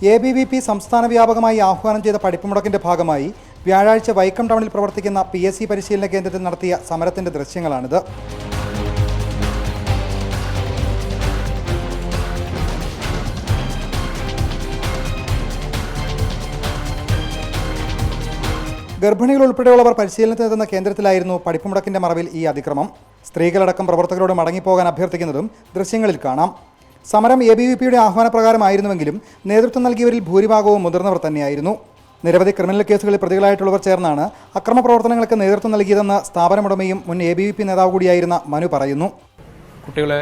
ABVP സംസ്ഥാന വ്യാപകമായി ആഹ്വാനം ചെയ്ത പഠിപ്പുമുടക്കിന്റെ ഭാഗമായി വ്യാഴാഴ്ച വൈക്കം ടൗണിൽ പ്രവർത്തിക്കുന്ന PSC പരിശീലന കേന്ദ്രത്തിൽ നടത്തിയ സമരത്തിന്റെ ദൃശ്യങ്ങളാണിത്. ഗർഭിണികൾ ഉൾപ്പെടെയുള്ളവർ പരിശീലനത്തിനെത്തുന്ന കേന്ദ്രത്തിലായിരുന്നു പഠിപ്പുമുടക്കിന്റെ മറവിൽ ഈ അതിക്രമം. സ്ത്രീകളടക്കം പ്രവർത്തകരോട് മടങ്ങിപ്പോകാൻ അഭ്യർത്ഥിക്കുന്നതും ദൃശ്യങ്ങളിൽ കാണാം. സമരം ABVPയുടെ ആഹ്വാനപ്രകാരമായിരുന്നുവെങ്കിലും നേതൃത്വം നൽകിയവരിൽ ഭൂരിഭാഗവും മുതിർന്നവർ തന്നെയായിരുന്നു. നിരവധി ക്രിമിനൽ കേസുകളിൽ പ്രതികളായിട്ടുള്ളവർ ചേർന്നാണ് അക്രമ പ്രവർത്തനങ്ങൾക്ക് നേതൃത്വം നൽകിയതെന്ന് സ്ഥാപനമുടമയും മുൻ ABVP നേതാവ് കൂടിയായിരുന്ന മനു പറയുന്നു. കുട്ടികളെ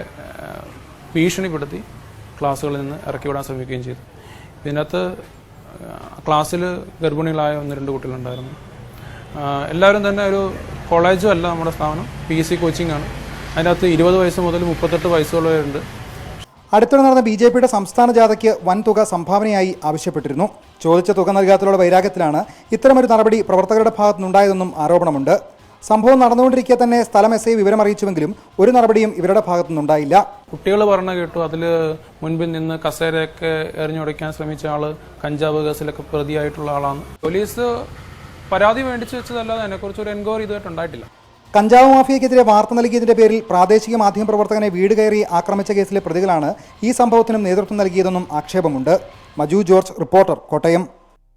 ഭീഷണിപ്പെടുത്തി ക്ലാസ്സുകളിൽ നിന്ന് ഇറക്കിവിടാൻ ശ്രമിക്കുകയും ചെയ്തു. ഇതിനകത്ത് ക്ലാസ്സിൽ ഗർഭിണികളായ 1-2 കുട്ടികളുണ്ടായിരുന്നു. എല്ലാവരും തന്നെ ഒരു കോളേജും അല്ല നമ്മുടെ സ്ഥാപനം, PSC കോച്ചിങ് ആണ്. അതിനകത്ത് 20 വയസ്സ് മുതൽ 38 വയസ്സുള്ളവരുണ്ട്. അടുത്തിടെ നടന്ന BJPയുടെ സംസ്ഥാന ജാഥയ്ക്ക് വൻ തുക സംഭാവനയായി ആവശ്യപ്പെട്ടിരുന്നു. ചോദിച്ച തുക നൽകാത്തതിലുള്ള വൈരാഗ്യത്തിലാണ് ഇത്തരമൊരു നടപടി പ്രവർത്തകരുടെ ഭാഗത്തുനിന്നുണ്ടായതെന്നും ആരോപണമുണ്ട്. സംഭവം നടന്നുകൊണ്ടിരിക്കെ തന്നെ സ്ഥലം SI വിവരം അറിയിച്ചുവെങ്കിലും ഒരു നടപടിയും ഇവരുടെ ഭാഗത്തുനിന്നുണ്ടായില്ല. കുട്ടികൾ പറഞ്ഞു കേട്ടു, അതിൽ മുൻപിൽ നിന്ന് കസേരയൊക്കെ എറിഞ്ഞുടയ്ക്കാൻ ശ്രമിച്ച ആള് കഞ്ചാവ് കേസിലൊക്കെ പ്രതിയായിട്ടുള്ള ആളാണ്. പോലീസ് പരാതി മേടിച്ചു വെച്ചതല്ലാതെ അതിനെക്കുറിച്ച് ഒരു എൻക്വയറി ഇതുമായിട്ടുണ്ടായിട്ടില്ല. കഞ്ചാവ് മാഫിയക്കെതിരെ വാർത്ത നൽകിയതിന്റെ പേരിൽ പ്രാദേശിക മാധ്യമപ്രവർത്തകനെ വീട് കയറി ആക്രമിച്ച കേസിലെ പ്രതികളാണ് ഈ സംഭവത്തിനും നേതൃത്വം നൽകിയതെന്നും ആക്ഷേപമുണ്ട്. Maju George, reporter, Kottayam.